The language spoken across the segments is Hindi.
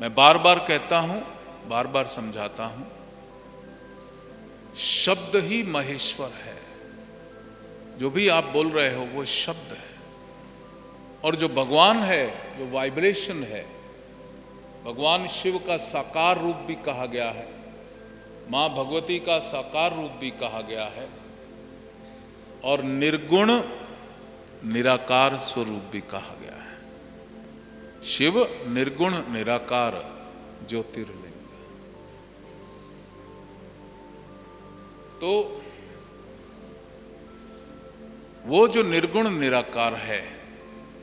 मैं बार बार कहता हूं, बार बार समझाता हूं, शब्द ही महेश्वर है। जो भी आप बोल रहे हो वो शब्द है, और जो भगवान है, जो वाइब्रेशन है, भगवान शिव का साकार रूप भी कहा गया है, मां भगवती का साकार रूप भी कहा गया है, और निर्गुण निराकार स्वरूप भी कहा गया है। शिव निर्गुण निराकार ज्योतिर्लिंग। तो वो जो निर्गुण निराकार है,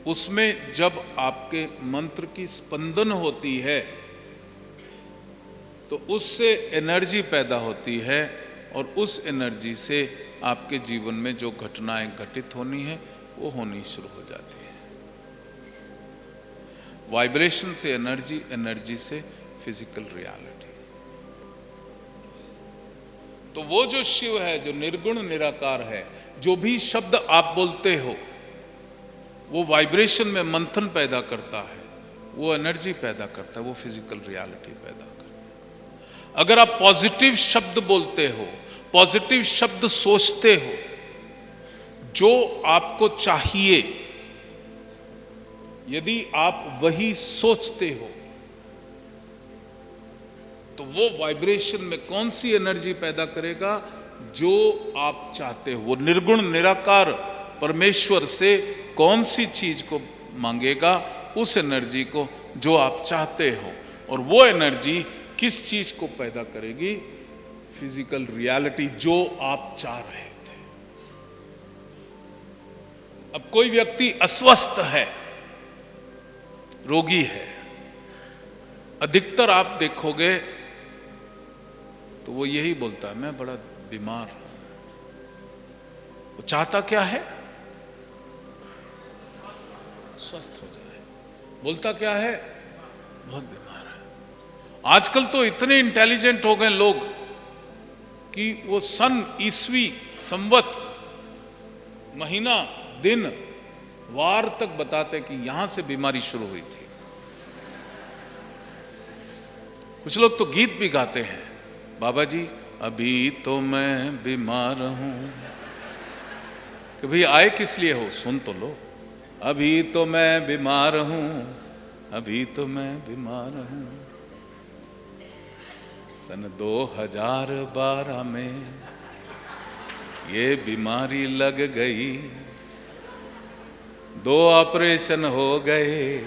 उसमें जब आपके मंत्र की स्पंदन होती है तो उससे एनर्जी पैदा होती है, और उस एनर्जी से आपके जीवन में जो घटनाएं घटित होनी है वो होनी शुरू हो जाती है। वाइब्रेशन से एनर्जी, एनर्जी से फिजिकल रियलिटी। तो वो जो शिव है, जो निर्गुण निराकार है, जो भी शब्द आप बोलते हो वो वाइब्रेशन में मंथन पैदा करता है, वो एनर्जी पैदा करता है, वो फिजिकल रियलिटी पैदा करता है। अगर आप पॉजिटिव शब्द बोलते हो, पॉजिटिव शब्द सोचते हो, जो आपको चाहिए, यदि आप वही सोचते हो, तो वो वाइब्रेशन में कौन सी एनर्जी पैदा करेगा? जो आप चाहते हो। वो निर्गुण निराकार परमेश्वर से कौन सी चीज को मांगेगा? उस एनर्जी को जो आप चाहते हो। और वो एनर्जी किस चीज को पैदा करेगी? फिजिकल रियलिटी जो आप चाह रहे थे। अब कोई व्यक्ति अस्वस्थ है, रोगी है, अधिकतर आप देखोगे तो वो यही बोलता है, मैं बड़ा बीमार हूं। वो चाहता क्या है? स्वस्थ हो जाए। बोलता क्या है? बहुत बीमार है। आजकल तो इतने इंटेलिजेंट हो गए लोग कि वो सन, ईस्वी, संवत, महीना, दिन, वार तक बताते कि यहां से बीमारी शुरू हुई थी। कुछ लोग तो गीत भी गाते हैं, बाबा जी अभी तो मैं बीमार हूं। कि भाई आए किस लिए हो? सुन तो लो। अभी तो मैं बीमार हूं, अभी तो मैं बीमार हूं। सन 2012 में ये बीमारी लग गई, 2 ऑपरेशन हो गए,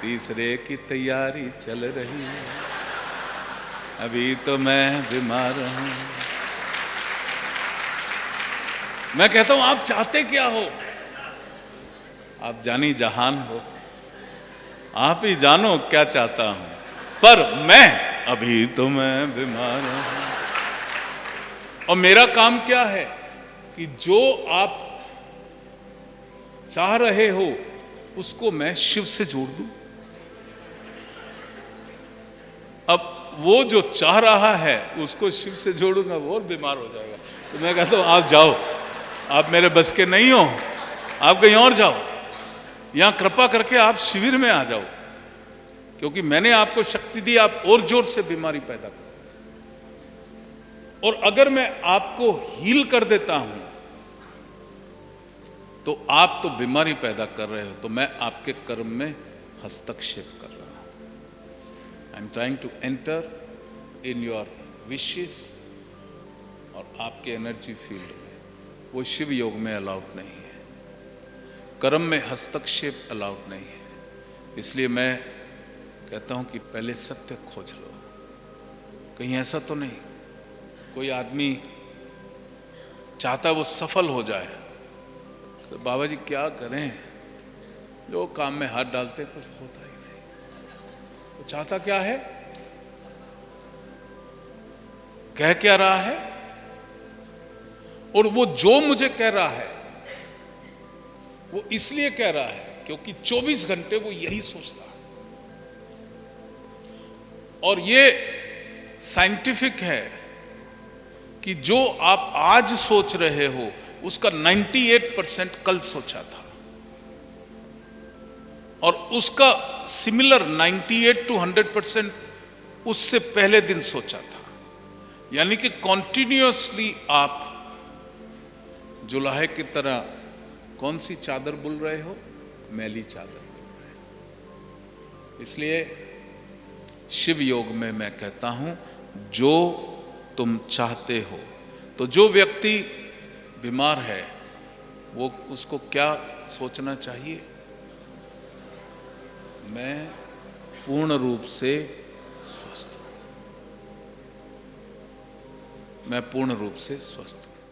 तीसरे की तैयारी चल रही, अभी तो मैं बीमार हूं। मैं कहता हूं आप चाहते क्या हो? आप जानी जहान हो, आप ही जानो क्या चाहता हूं। पर मैं, अभी तो मैं बीमार हूं। और मेरा काम क्या है कि जो आप चाह रहे हो उसको मैं शिव से जोड़ दूं। अब वो जो चाह रहा है उसको शिव से जोड़ूंगा, वो और बीमार हो जाएगा। तो मैं कहता हूं आप जाओ, आप मेरे बस के नहीं हो, आप कहीं और जाओ। यहां कृपा करके आप शिविर में आ जाओ, क्योंकि मैंने आपको शक्ति दी, आप और जोर से बीमारी पैदा करो। और अगर मैं आपको हील कर देता हूं तो आप तो बीमारी पैदा कर रहे हो, तो मैं आपके कर्म में हस्तक्षेप कर रहा हूं। I am trying to enter in your wishes और आपके एनर्जी फील्ड में। वो शिव योग में अलाउड नहीं है, कर्म में हस्तक्षेप अलाउड नहीं है। इसलिए मैं कहता हूं कि पहले सत्य खोज लो। कहीं ऐसा तो नहीं कोई आदमी चाहता वो सफल हो जाए, तो बाबा जी क्या करें, जो काम में हाथ डालते कुछ होता ही नहीं। वो चाहता क्या है, कह क्या रहा है, और वो जो मुझे कह रहा है वो इसलिए कह रहा है क्योंकि 24 घंटे वो यही सोचता है। और ये साइंटिफिक है कि जो आप आज सोच रहे हो उसका 98% कल सोचा था, और उसका सिमिलर 98 to 100% उससे पहले दिन सोचा था। यानी कि कॉन्टिन्यूअसली आप जुलाहे की तरह कौन सी चादर बुल रहे हो? मैली चादर बुल रहे हो। इसलिए शिव योग में मैं कहता हूं, जो तुम चाहते हो, तो जो व्यक्ति बीमार है वो उसको क्या सोचना चाहिए? मैं पूर्ण रूप से स्वस्थ हूं, मैं पूर्ण रूप से स्वस्थ हूं।